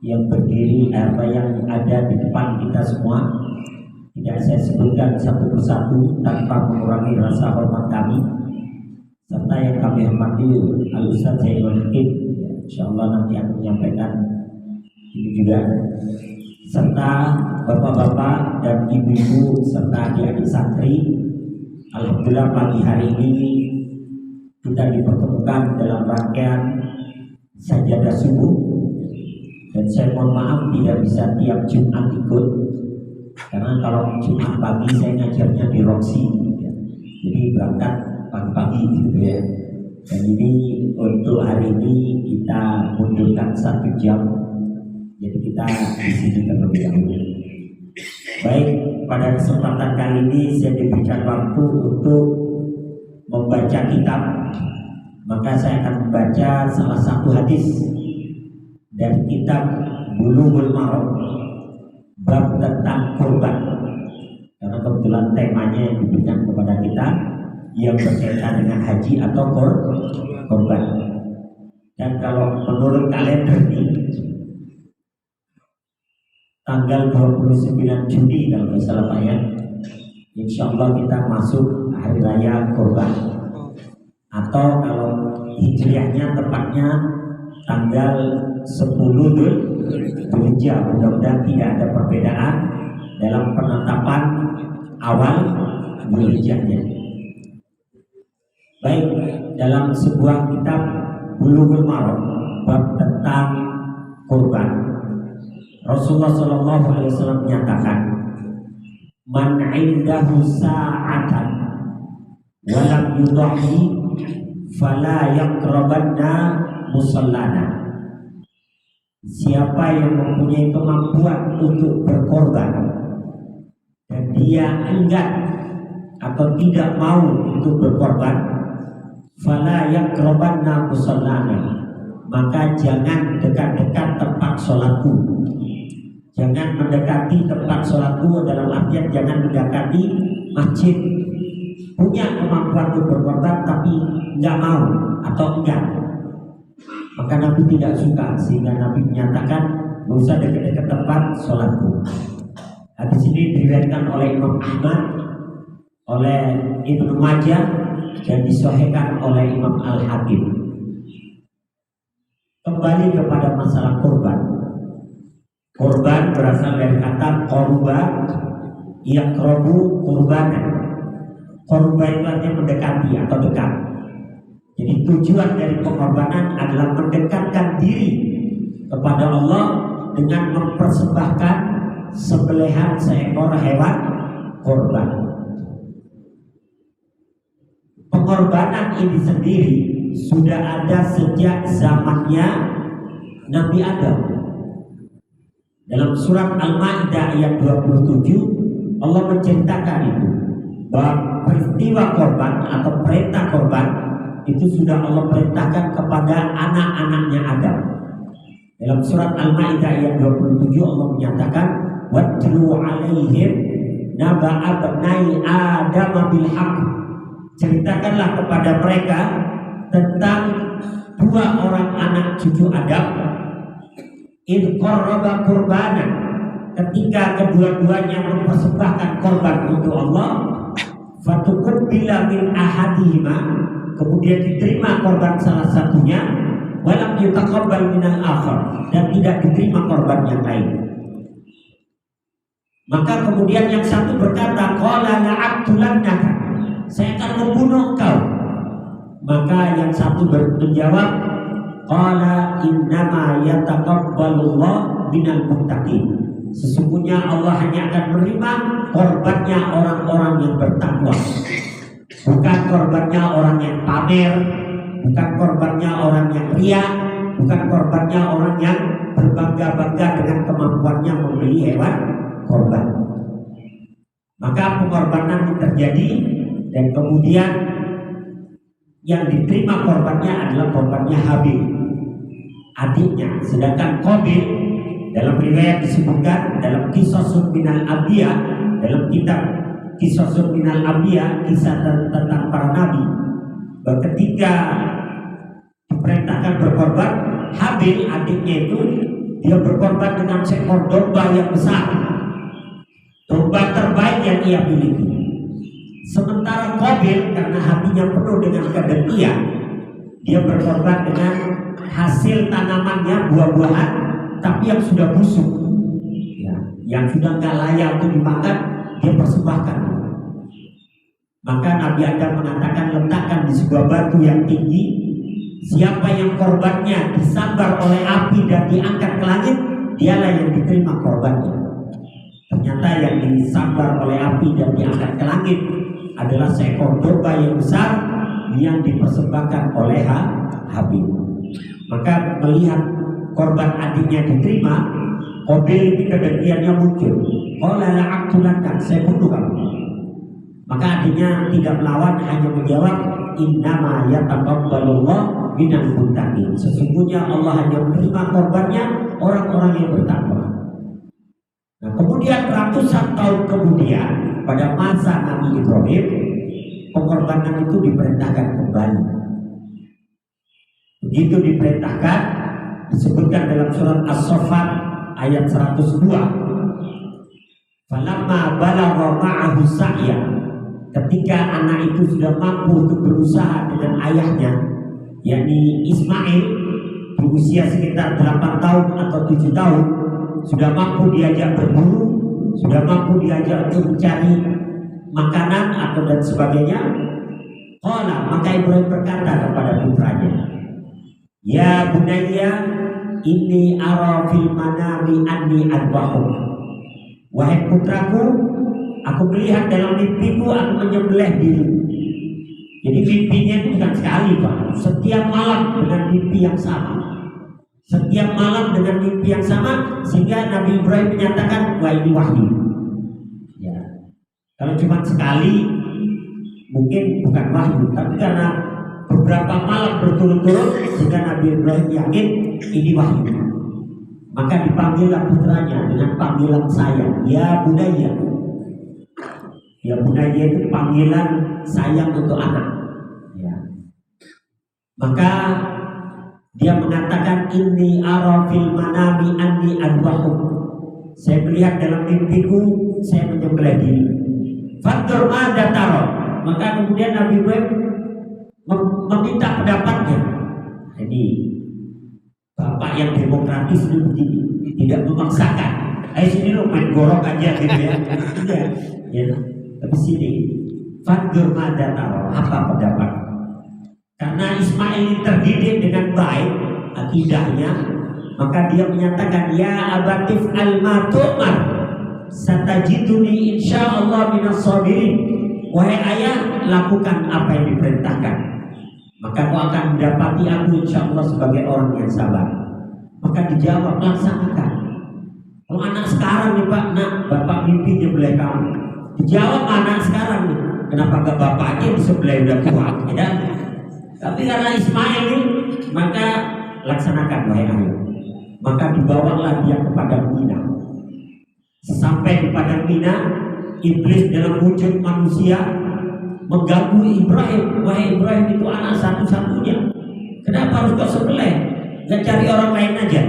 yang berdiri yang ada di depan kita semua. Tidak saya sebutkan satu persatu tanpa mengurangi rasa hormat kami, serta yang kami hormati Al-Ustaz Zainul Hakim, insyaallah nanti akan menyampaikan ini juga, serta bapak-bapak dan ibu-ibu serta adik-adik santri. Alhamdulillah pagi hari ini kita dipertemukan dalam rangkaian sajadah subuh, dan saya mohon maaf tidak bisa tiap Jumat ikut, karena kalau Jumat pagi saya ngajarnya di Roxy, ya. Jadi berangkat pagi-pagi gitu ya. Dan ini untuk hari ini kita mundurkan 1 jam, jadi kita di sini terlebih dahulu. Baik, pada kesempatan kali ini saya diberikan waktu untuk membaca kitab, maka saya akan membaca salah satu hadis dari kitab Bulughul Maram, bab tentang kurban, karena kebetulan temanya yang diberikan kepada kita yang berkaitan dengan haji atau kurban. Dan kalau menurut kalender ini tanggal 29 Juni kalau tidak salah Pak ya, insya Allah kita masuk hari raya kurban, atau kalau hijriahnya tepatnya tanggal 10 Dzulhijjah. Mudah-mudahan tidak ada perbedaan dalam penetapan awal Dzulhijjahnya. Baik, dalam sebuah kitab Bulughul Maram bab tentang kurban, Rasulullah SAW menyatakan, man indahu sa'atan wa lam yudhi fala yaqrabanna musallana. Siapa yang mempunyai kemampuan untuk berkorban dan dia enggan atau tidak mau untuk berkorban, fala yaqrabanna musallana, maka jangan dekat-dekat tempat sholatku. Jangan mendekati tempat sholatku dalam artian jangan mendekati masjid. Punya kemampuan untuk berkorban tapi nggak mau atau enggak, maka Nabi tidak suka, sehingga Nabi menyatakan nggak usah dekat-dekat tempat sholatku. Hadis ini diriwayatkan oleh Imam Ahmad, oleh Ibnu Majah, dan disahihkan oleh Imam Al-Hakim. Kembali kepada masalah kurban. Kurban berasal dari kata korban, yaqrabu kurbanan. Kurban itu artinya mendekati atau dekat. Jadi tujuan dari pengorbanan adalah mendekatkan diri kepada Allah dengan mempersembahkan sembelihan seekor hewan kurban. Pengorbanan ini sendiri sudah ada sejak zamannya Nabi Adam. Dalam surat Al-Maidah ayat 27 Allah menceritakan itu, bahwa peristiwa korban atau perintah korban itu sudah Allah perintahkan kepada anak-anaknya Adam. Dalam surat Al-Maidah ayat 27 Allah menyatakan, watlu alaihim naba'a bnai Adam bil haqq. Ceritakanlah kepada mereka tentang 2 orang anak cucu Adam, id qarraba qurbanan, ketika kedua-duanya mempersembahkan korban untuk Allah, fatuqbila min ahadihima, kemudian diterima korban salah satunya, walam yutaqabbal minal akhar, dan tidak diterima korban yang lain. Maka kemudian yang satu berkata, qala la'aqtulannaka, saya akan membunuh engkau. Maka yang satu menjawab, qala innama yataqabbalullah minal muttaqin, sesungguhnya Allah hanya akan menerima korbannya orang-orang yang bertakwa, bukan korbannya orang yang pamer, bukan korbannya orang yang riya, bukan korbannya orang yang berbangga-bangga dengan kemampuannya membeli hewan korban. Maka pengorbanan itu terjadi, dan kemudian yang diterima korbannya adalah korbannya Habil, adiknya. Sedangkan Qabil dalam riwayat disebutkan dalam Qisasun minal Anbiya, dalam kitab Qisasun minal Anbiya, kisah tentang para nabi, bahwa ketika diperintahkan berkorban, Habil adiknya itu dia berkorban dengan seekor domba yang besar, domba terbaik yang ia miliki. Sementara Qabil karena hatinya penuh dengan kedengkian, dia berkorban dengan hasil tanamannya, buah-buahan, tapi yang sudah busuk, ya, yang sudah nggak layak untuk dimakan, dia persembahkan. Maka Nabi Adam mengatakan, letakkan di sebuah batu yang tinggi, siapa yang korbannya disambar oleh api dan diangkat ke langit, dialah yang diterima korbannya. Ternyata yang disambar oleh api dan diangkat ke langit adalah seekor domba yang besar yang dipersembahkan oleh Habil. Maka melihat korban adiknya diterima, Qabil ini kedengkiannya muncul. Qala la'aqtulanka, saya bunuh kamu. Maka adiknya tidak melawan, hanya menjawab, innama yataqabbalullah minal muttaqin. Sesungguhnya Allah hanya menerima korbannya orang-orang yang bertakwa. Nah, kemudian ratusan tahun kemudian, pada masa Nabi Ibrahim, pengorbanan itu diperintahkan kembali. Begitu diperintahkan, disebutkan dalam surat As-Saffat ayat 102. Falamma balagha ma'ahu sa'ya, ketika anak itu sudah mampu untuk berusaha dengan ayahnya, yakni Ismail, berusia sekitar 8 tahun atau 7 tahun, sudah mampu diajak berburu, sudah mampu diajak untuk mencari makanan atau dan sebagainya. Qala, maka Ibrahim berkata kepada putranya, ya bunayya, inni ara fil manami anni adbahuk. Wahai putraku, aku melihat dalam mimpiku aku menyembelih diri. Jadi mimpinya itu bukan sekali, Pak. Setiap malam dengan mimpi yang sama. Setiap malam dengan mimpi yang sama, sehingga Nabi Ibrahim menyatakan, wah ini wahyu. Ya. Kalau cuma sekali, mungkin bukan wahyu, tapi karena beberapa malam berturut-turut, sehingga Nabi Ibrahim yakin ini wahyu. Maka dipanggillah putranya dengan panggilan sayang, ya bunayya. Ya bunayya itu panggilan sayang untuk anak. Ya. Maka dia mengatakan, inni ara fil manami anni adbahuk. Saya melihat dalam mimpiku saya menyembelih diri. Fandur mada taro. Maka kemudian Nabi Ibrahim meminta pendapatnya. Jadi bapak yang demokratis itu begini, tidak memaksakan. Ayo sini lo main gorok aja gitu ya. Tidak. Ya. Tapi sini fandur mada taro. Apa pendapat? Karena Ismail ini terdidik dengan baik akidahnya, maka dia menyatakan, ya abatif al-matu'mar satajiduni insyaallah minas sabirin. Wahai ayah, lakukan apa yang diperintahkan, maka kau akan mendapati aku insyaallah sebagai orang yang sabar. Maka dijawab, laksanakan. Kalau anak sekarang nih Pak, nak bapak mimpi nyembelih kamu, dijawab anak sekarang nih, kenapa gak bapaknya disembelih udah tua, ya? Tapi karena Ismail ini, maka laksanakan wahai ayah. Maka dibawalah dia kepada Mina. Sampai di padang Mina, iblis dalam wujud manusia mengganggu Ibrahim. Wahai Ibrahim, itu anak satu-satunya, kenapa harus kau sembelih? Gak cari orang lain aja.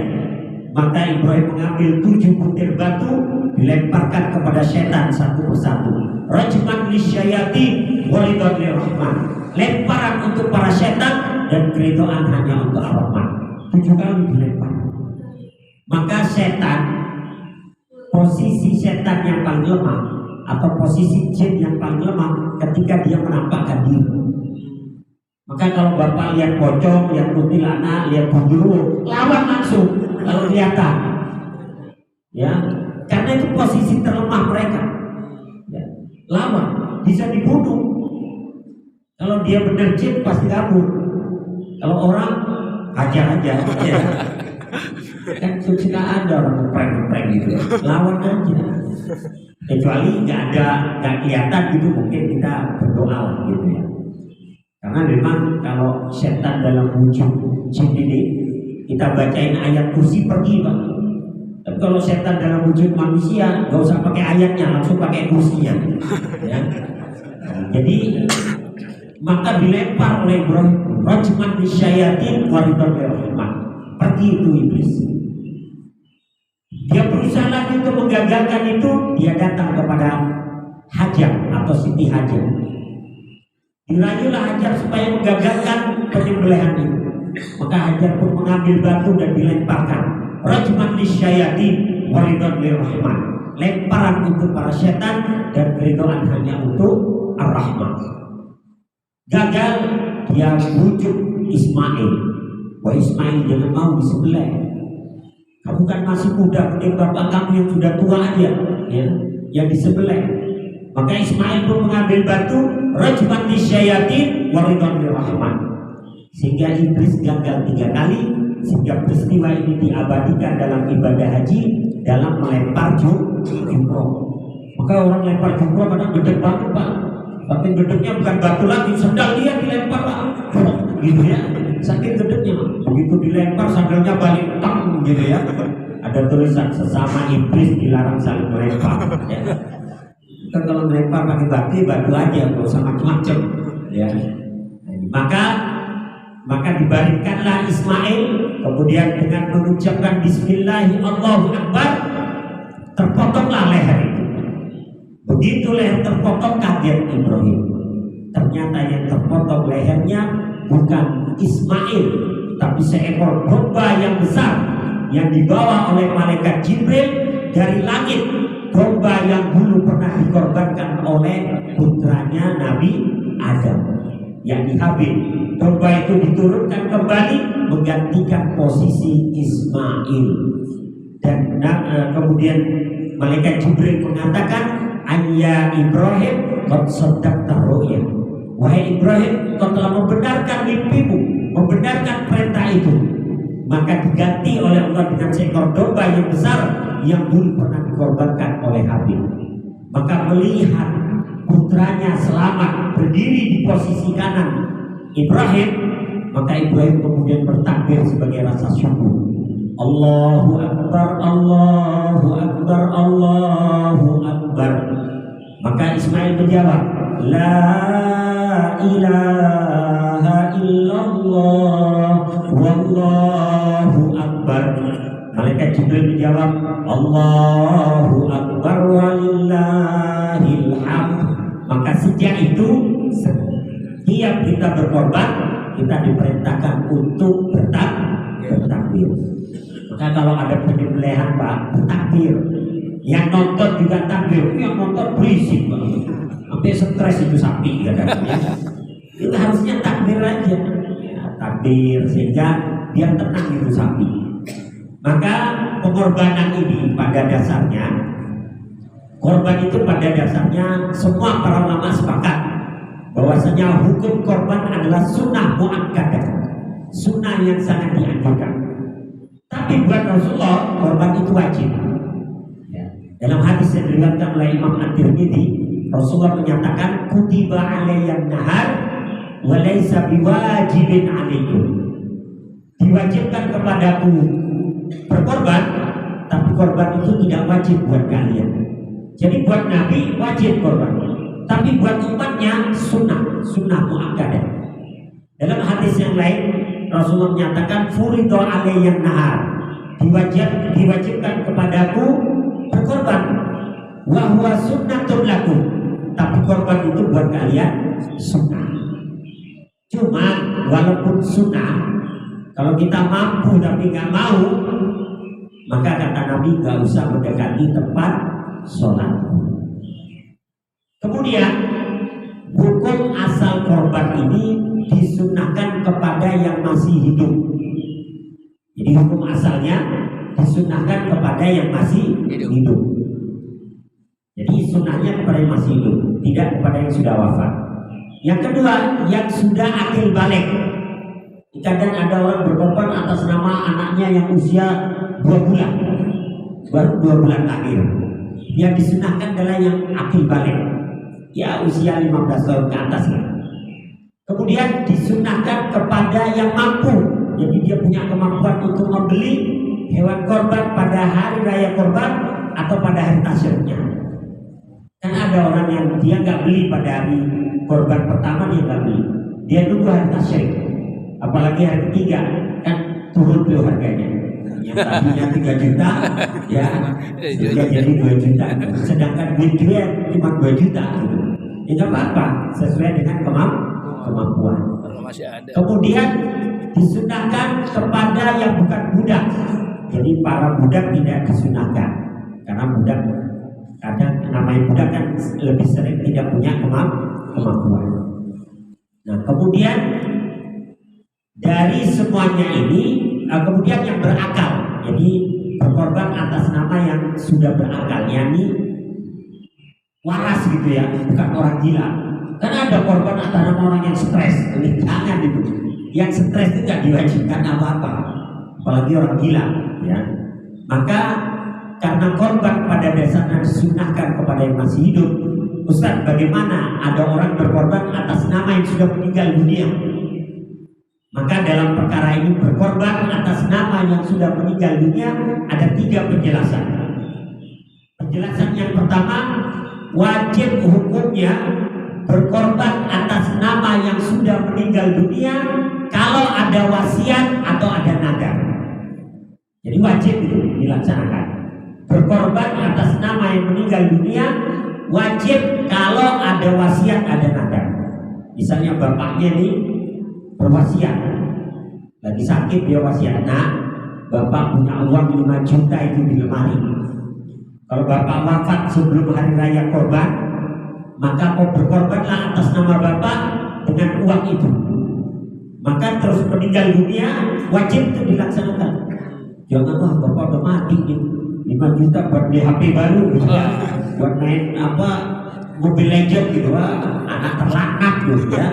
Maka Ibrahim mengambil 7 butir batu, dilemparkan kepada setan satu persatu. Rajman lisyayati walidon lirrahman. Lemparan untuk para setan dan keridhaan hanya untuk Ar-Rahman. 7 kali dilempar. Maka setan, posisi setan yang paling lemah atau posisi jin yang paling lemah ketika dia menampakkan diri. Maka kalau bapak lihat pocong, lihat kuntilanak, lihat gundurwo, lawan langsung kalau kelihatan. Ya, karena itu posisi terlemah mereka. Ya, lawan, bisa dibunuh. Kalau dia benar jin pasti kabur. Kalau orang hajar aja. Ya. Kan suka ada orang ngeprank gitu ya. Lawan aja. Kecuali nggak kelihatan gitu, mungkin kita berdoa gitu ya. Karena memang kalau setan dalam wujud jin ini, kita bacain ayat kursi pergi Pak. Tapi kalau setan dalam wujud manusia, nggak usah pakai ayatnya, langsung pakai kursinya. Ya. Jadi maka dilempar oleh Ibrahim, rajman disyayatin walidon lirrahman. Pergi itu iblis. Nabi untuk menggagalkan itu, dia datang kepada Hajar atau Siti Hajar. Dirayulah Hajar supaya menggagalkan penyembelihan itu. Maka Hajar pun mengambil batu dan dilemparkan. Rajman lisyayatin waridon lirrahman. Lemparan untuk para setan dan keridhaan hanya untuk Ar-Rahman. Gagal, dia bujuk Ismail. Wah Ismail, jangan mau disembelih. Kamu kan masih muda, mending bapak kamu yang sudah tua aja, ya, yang disembelih. Maka Ismail pun mengambil batu, rajman lisyayatin waridon lirrahman. Sehingga iblis gagal 3 kali, sehingga peristiwa ini diabadikan dalam ibadah haji dalam melempar jumroh. Maka orang lempar jumroh kadang gede banget pak, tapi gedenya bukan batu lagi, sendal dia dilempar pak, gitu ya, saking gedenya. Begitu dilempar sandalnya balik tang, gitu ya. Ada tulisan sesama iblis dilarang saling melempar. Ya. Kan kalau melempar pakai batu aja, nggak usah macam-macam. Ya. Maka dibaringkanlah Ismail, kemudian dengan mengucapkan Bismillahirrahmanirrahim Allahu Akbar, terpotonglah leher itu. Begitu leher terpotong, kaget Ibrahim. Ternyata yang terpotong lehernya bukan Ismail, tapi seekor domba yang besar yang dibawa oleh malaikat Jibril dari langit. Domba yang dulu pernah dikorbankan oleh putranya Nabi Adam, yakni Habil. Domba itu diturunkan kembali menggantikan posisi Ismail. Dan kemudian malaikat Jibril mengatakan, "Ayya Ibrahim, qad saddaqta ru'ya." Wahai Ibrahim, kau telah membenarkan mimpimu, membenarkan perintah itu. Maka diganti oleh Allah dengan seekor domba yang besar yang dulu pernah dikorbankan oleh Habil. Maka melihat putranya selamat berdiri di posisi kanan Ibrahim, maka Ibrahim kemudian bertakbir sebagai rasa syukur. Allahu Akbar, Allahu Akbar, Allahu Akbar. Maka Ismail menjawab, La ilaha illallah, Wallahu Akbar. Malaikat Jibril menjawab, Allahu Akbar walillahil hamd. Maka sejak itu setiap kita berkorban, kita diperintahkan untuk bertakbir. Maka kalau ada penyembelihan pak, bertakbir. Yang nonton juga takbir, yang nonton berisik pak, sampai stres itu sapi kadang-kadang. Itu harusnya takbir aja, ya, takbir sehingga biar tenang itu sapi. Maka pengorbanan ini pada dasarnya, korban itu pada dasarnya semua para ulama sepakat bahwasanya hukum korban adalah sunnah muakkadah, sunnah yang sangat dianjurkan. Tapi buat Rasulullah korban itu wajib. Ya. Dalam hadis yang diriwayatkan oleh Imam At-Tirmidzi, Rasulullah menyatakan kutiba alayyan nahar wa laysa biwajibin alaikum. Diwajibkan kepadaku berkorban, tapi korban itu tidak wajib buat kalian. Jadi buat Nabi wajib korban, tapi buat umatnya sunnah muakkadah. Dalam hadis yang lain Rasulullah menyatakan furidho alayyan nahar, diwajibkan kepadaku berkorban, wa huwa sunnatun lakum, tapi korban itu buat kalian sunnah. Cuma walaupun sunnah, kalau kita mampu tapi nggak mau, maka kata Nabi nggak usah mendekati tempat sholat. Kemudian hukum asal korban ini disunahkan kepada yang masih hidup. Jadi hukum asalnya disunahkan kepada yang masih hidup. Jadi sunahnya kepada yang masih hidup, tidak kepada yang sudah wafat. Yang kedua, yang sudah akil balik. Kadang ada orang berkorban atas nama anaknya yang usia 2 bulan, baru 2 bulan lahir. Yang disunahkan adalah yang akil balik, ya usia 15 tahun ke atas ya. Kemudian disunahkan kepada yang mampu, jadi dia punya kemampuan untuk membeli hewan korban pada hari raya korban atau pada hari tasyriqnya. Kan ada orang yang dia nggak beli pada hari korban pertama, dia nggak beli, dia tunggu hari tasyriq, apalagi hari ketiga kan turun tuh harganya. Yang tadinya 3 juta ya sudah jadi 2 juta. Sedangkan duit cuma 2 juta gitu. Ya nggak apa-apa, sesuai dengan kemampuan. Kemudian disunahkan kepada yang bukan budak. Jadi para budak tidak disunahkan, karena budak kadang namanya budak kan lebih sering tidak punya kemampuan. Nah, kemudian dari semuanya ini kemudian yang berakal, jadi berkorban atas nama yang sudah berakal, yakni waras gitu ya, bukan orang gila. Karena ada korban atas nama orang yang stres, jangan itu. Yang stres itu tidak diwajibkan apa-apa, apalagi orang gila ya. Maka karena korban pada dasarnya disunahkan kepada yang masih hidup, Ustaz, bagaimana ada orang berkorban atas nama yang sudah meninggal dunia? Maka dalam perkara ini berkorban atas nama yang sudah meninggal dunia ada 3 penjelasan. Penjelasan yang pertama, wajib hukumnya berkorban atas nama yang sudah meninggal dunia kalau ada wasiat atau ada nadar. Jadi wajib itu dilaksanakan. Berkorban atas nama yang meninggal dunia wajib kalau ada wasiat, ada nadar. Misalnya bapaknya nih berwasiat, lagi sakit dia wasiat, nah bapak punya uang 5 juta itu di lemari. Kalau bapak wafat sebelum hari raya korban, maka kau berkorbanlah atas nama bapak dengan uang itu. Maka terus meninggal dunia wajib itu dilaksanakan. Jangan wah bapak udah mati nih, 5 juta buat beli HP baru gitu ya, buat main apa Mobile Legends gitu, anak terlaknat gitu ya.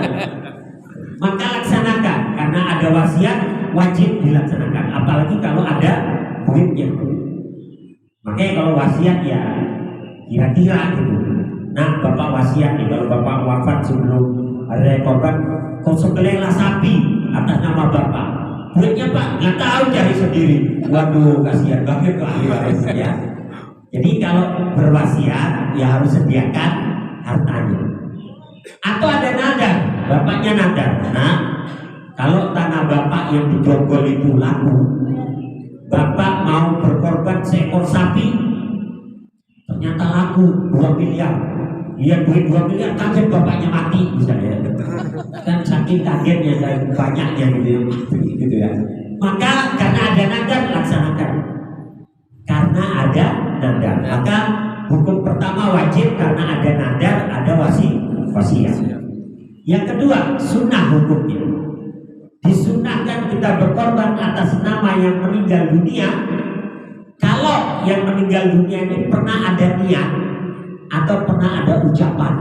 Maka laksanakan, karena ada wasiat wajib dilaksanakan, apalagi kalau ada duitnya. Makanya kalau wasiat ya kira-kira gitu. Nah bapak wasiat nih, kalau bapak wafat sebelum hari korban, kau sembelihlah sapi atas nama bapak. Duitnya pak nggak tahu, cari sendiri. Waduh kasihan banget ke ahli waris ya. Jadi kalau berwasiat ya harus sediakan hartanya. Atau ada nadar, bapaknya nadar. Nah, kalau tanah bapak yang dijogol itu laku, bapak mau berkorban seekor sapi, ternyata laku 2 miliar. Dia duit 2 miliar, kaget bapaknya mati misalnya. Kan saking kagetnya dan banyaknya gitu ya. Maka karena ada nadar laksanakan. Karena ada nadar, maka hukum pertama wajib karena ada nadar, ada wasiat. Yang kedua, sunnah hukumnya. Disunahkan kita berkorban atas nama yang meninggal dunia kalau yang meninggal dunia ini pernah ada niat atau pernah ada ucapan.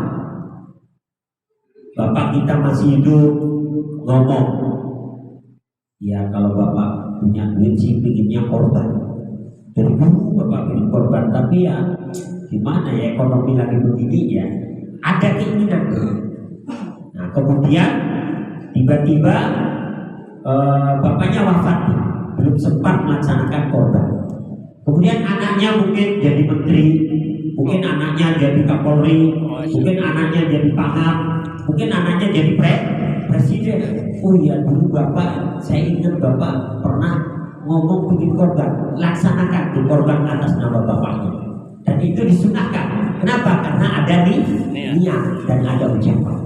Bapak kita masih hidup ngomong, ya kalau bapak punya duit sih pinginnya korban. Dari dulu bapak ingin korban, tapi ya gimana ya, ekonomi lagi begini ya, ada keinginan. Nah kemudian tiba-tiba bapaknya wafat, belum sempat melaksanakan korban. Kemudian anaknya mungkin jadi menteri, mungkin anaknya jadi Kapolri, mungkin anaknya jadi Pangap, mungkin anaknya jadi presiden. Oh iya dulu bapak, saya ingat bapak pernah ngomong bikin korban, laksanakan tuh korban atas nama bapaknya. Dan itu disunahkan. Kenapa? Karena ada niat dan ada ucapan.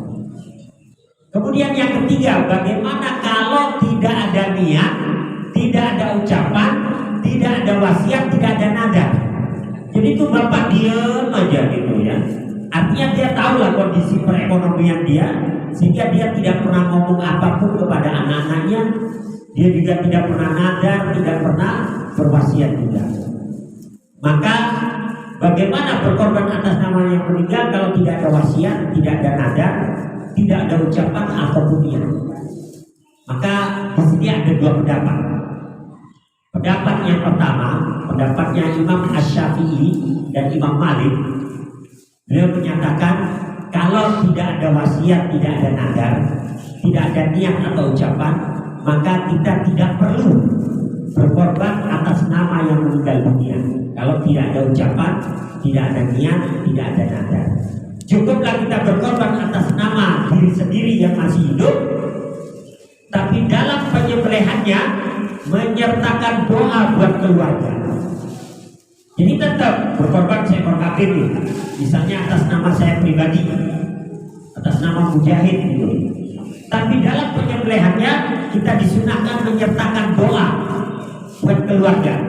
Kemudian yang ketiga, bagaimana kalau tidak ada niat, tidak ada ucapan, tidak ada wasiat, tidak ada nada. Jadi itu bapak diam aja gitu ya. Artinya dia tahulah kondisi perekonomian dia, sehingga dia tidak pernah ngomong apapun kepada anak-anaknya. Dia juga tidak pernah nadar, tidak pernah berwasiat juga. Maka bagaimana berkorban atas nama yang meninggal kalau tidak ada wasiat, tidak ada nadar, tidak ada ucapan ataupun niat? Maka di sini ada 2 pendapat. Pendapat yang pertama, pendapatnya Imam Asy-Syafi'i dan Imam Malik. Beliau menyatakan kalau tidak ada wasiat, tidak ada nadar, tidak ada niat atau ucapan, maka kita tidak perlu berkorban atas nama yang meninggal dunia. Kalau tidak ada ucapan, tidak ada niat, tidak ada nadar. Cukuplah kita berkorban atas nama diri sendiri yang masih hidup, tapi dalam penyembelihannya menyertakan doa buat keluarga. Jadi tetap berkorban seekor kambing, misalnya atas nama saya pribadi, atas nama Mujahid gitu. Tapi dalam penyembelihannya kita disunahkan menyertakan doa buat keluarga.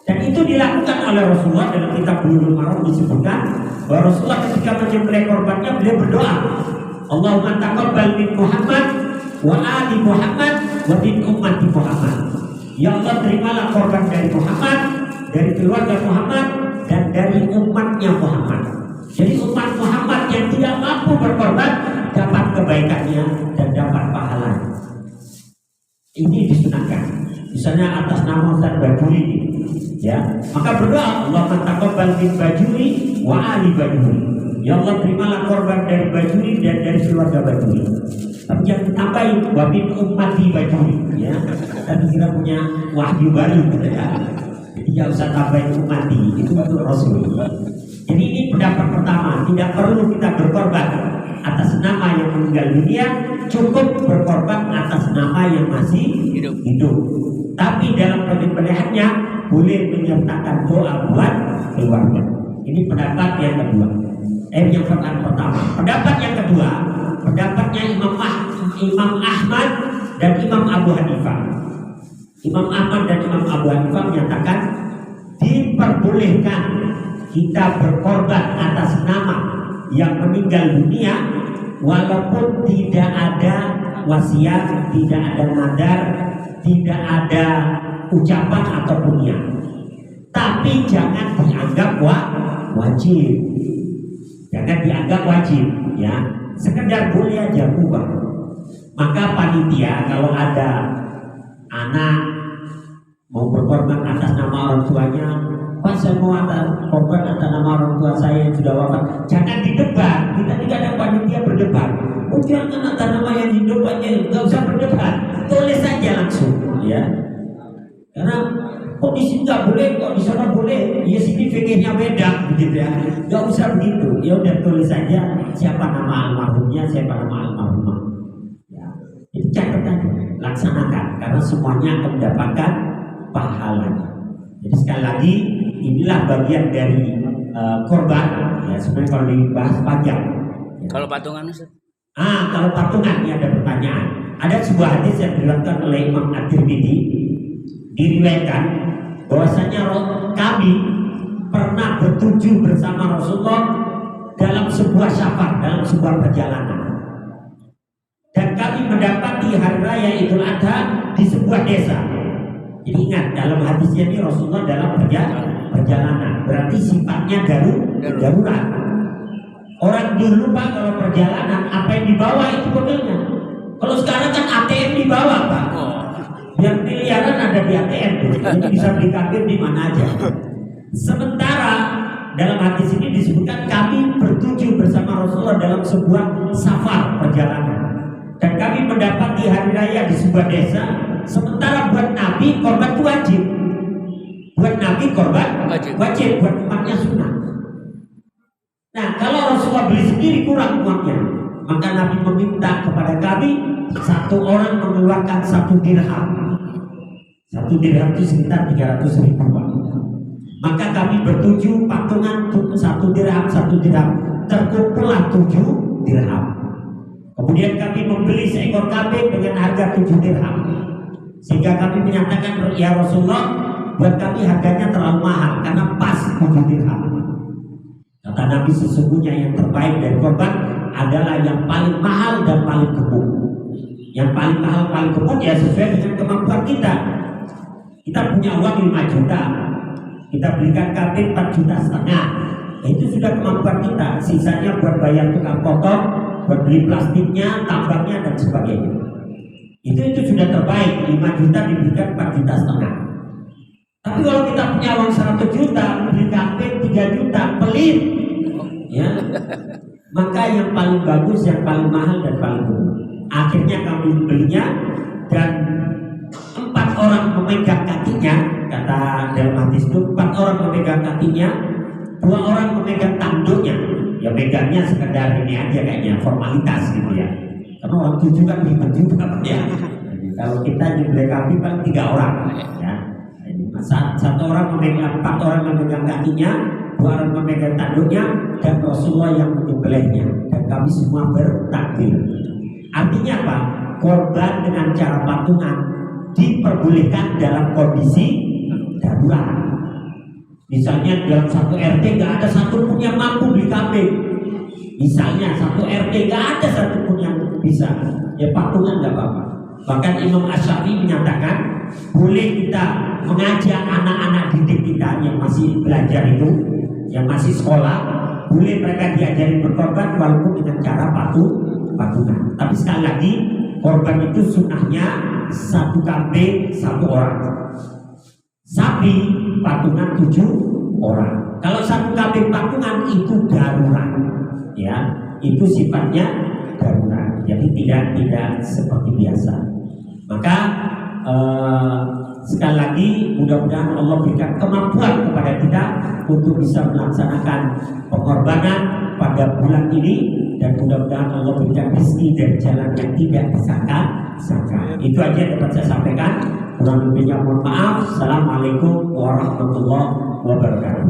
Dan itu dilakukan oleh Rasulullah. Dalam kitab Bulughul Maram disebutkan bahwa Rasulullah ketika menyembelih korbannya beliau berdoa, Allahumma taqabbal min Muhammad wa ali Muhammad wa min ummati Muhammad. Ya Allah, terimalah korban dari Muhammad, dari keluarga Muhammad, dan dari umatnya Muhammad. Jadi umat Muhammad yang tidak mampu berkorban dapat kebaikannya dan dapat pahalanya. Ini disunahkan. Misalnya atas nama Ustaz Bajuri, ya, maka berdoa Allahumma taqabbal min Bajuri wa ali Bajuri. Ya Allah, terimalah korban dari Bajuri dan dari keluarga Bajuri. Tapi jangan ditambahin wa min ummati Bajuri, ya. Dan kita punya wahyu baru, ya. Jadi jangan usah tambahin ummati, itu untuk Rasul. Jadi ini pendapat pertama, tidak perlu kita berkorban atas nama yang meninggal dunia, cukup berkorban atas nama yang masih hidup. Tapi dalam penyembelihannya boleh menyertakan doa buat keluarga. Ini pendapat yang kedua. Yang pertama. Pendapat yang kedua, pendapatnya Imam Ahmad dan Imam Abu Hanifah. Imam Ahmad dan Imam Abu Hanifah menyatakan diperbolehkan kita berkorban atas nama yang meninggal dunia walaupun tidak ada wasiat, tidak ada nadar, tidak ada ucapan ataupun niat. Tapi jangan dianggap wajib. Jangan dianggap wajib, ya. Sekedar boleh aja ubah. Maka panitia kalau ada anak mau berkorban atas nama orang tuanya, Pak, saya mau korban atas nama orang tua saya yang sudah wafat. Jangan didebat. Kita tidak ada panitia berdebat. Oh, jangan atas nama yang hidup aja, nggak usah berdebat. Tulis saja langsung, ya. Karena kok di sini nggak boleh, kok di sana boleh. Ya sini fikirnya beda, begitu ya. Nggak usah begitu. Ya udah tulis saja siapa nama almarhumnya, siapa nama almarhumah. Ya. Itu catatan, laksanakan. Karena semuanya akan mendapatkan pahalanya. Jadi sekali lagi inilah bagian dari korban, ya. Sebenarnya kalau dibahas panjang, ya. Kalau patungan, Ustaz? Kalau patungan ini ada pertanyaan. Ada sebuah hadis yang diriwayatkan oleh Imam At-Tirmidzi, diriwayatkan bahwasanya kami pernah bertuju bersama Rasulullah dalam sebuah safar, dalam sebuah perjalanan. Dan kami mendapati hari raya Idul Adha di sebuah desa. Jadi ingat, dalam hadisnya ini Rasulullah dalam perjalanan, berarti sifatnya darurat. Orang dulu Pak kalau perjalanan apa yang dibawa itu mobilnya. Kalau sekarang kan ATM dibawa Pak. Biar miliaran ada di ATM, jadi bisa beli kambing di mana aja. Sementara dalam hadis ini disebutkan kami bertuju bersama Rasulullah dalam sebuah safar perjalanan. Dan kami mendapati hari raya di sebuah desa. Sementara buat Nabi korban itu wajib. Buat Nabi korban wajib, buat umatnya sunnah. Nah, kalau Rasulullah beli sendiri kurang uangnya, maka Nabi meminta kepada kami satu orang mengeluarkan 1 dirham. 1 dirham itu sekitar 300.000 Pak. Maka kami bertuju patungan untuk 1 dirham, 1 dirham. Terkumpullah 7 dirham. Kemudian kami membeli seekor kambing dengan harga 7 dirham. Sehingga kami menyatakan, ya Rasulullah, buat kami harganya terlalu mahal karena pas 7 dirham. Kata Nabi, sesungguhnya yang terbaik dari korban adalah yang paling mahal dan paling gemuk. Yang paling mahal, paling gemuk ya sesuai dengan kemampuan kita. Kita punya uang 5 juta, kita belikan kambing 4,5 juta. Nah, itu sudah kemampuan kita. Sisanya buat bayar tukang potong, buat beli plastiknya, tambangnya dan sebagainya. Itu sudah terbaik. 5 juta diberikan 4,5 juta. Tapi kalau kita punya uang 100 juta, beli kambing 3 juta, pelit, ya. Maka yang paling bagus, yang paling mahal dan paling murah. Akhirnya kami belinya dan 4 orang memegang kakinya. Kata dalam hadis itu 4 orang memegang kakinya, 2 orang memegang tanduknya. Ya megangnya sekedar ini aja kayaknya formalitas gitu ya. Karena orang 7 kan ribet juga ya. Kalau kita nyembelih kambing kan 3 orang, ya. Satu orang memegang, 4 orang memegang kakinya, 2 orang memegang tanduknya, dan Rasulullah yang menyembelihnya. Dan kami semua bertakbir. Artinya apa? Korban dengan cara patungan diperbolehkan dalam kondisi darurat. Misalnya dalam satu RT nggak ada satupun yang mampu beli kambing. Misalnya satu RT nggak ada satupun yang bisa, ya patungan nggak apa-apa. Bahkan Imam Ash-Syafi'i menyatakan boleh kita mengajak anak-anak didik kita yang masih belajar itu, yang masih sekolah, boleh mereka diajari berkorban walaupun dengan cara patungan. Tapi sekali lagi korban itu sunnahnya 1 kambing 1 orang, sapi patungan 7 orang. Kalau 1 kambing patungan itu darurat, ya, itu sifatnya darurat. Jadi tidak seperti biasa. Maka sekali lagi mudah-mudahan Allah berikan kemampuan kepada kita untuk bisa melaksanakan pengorbanan pada bulan ini, dan mudah-mudahan Allah berikan rezeki dan jalan yang tidak disangka-sangka. Itu aja yang dapat saya sampaikan. Kurang lebihnya mohon maaf. Assalamualaikum warahmatullahi wabarakatuh.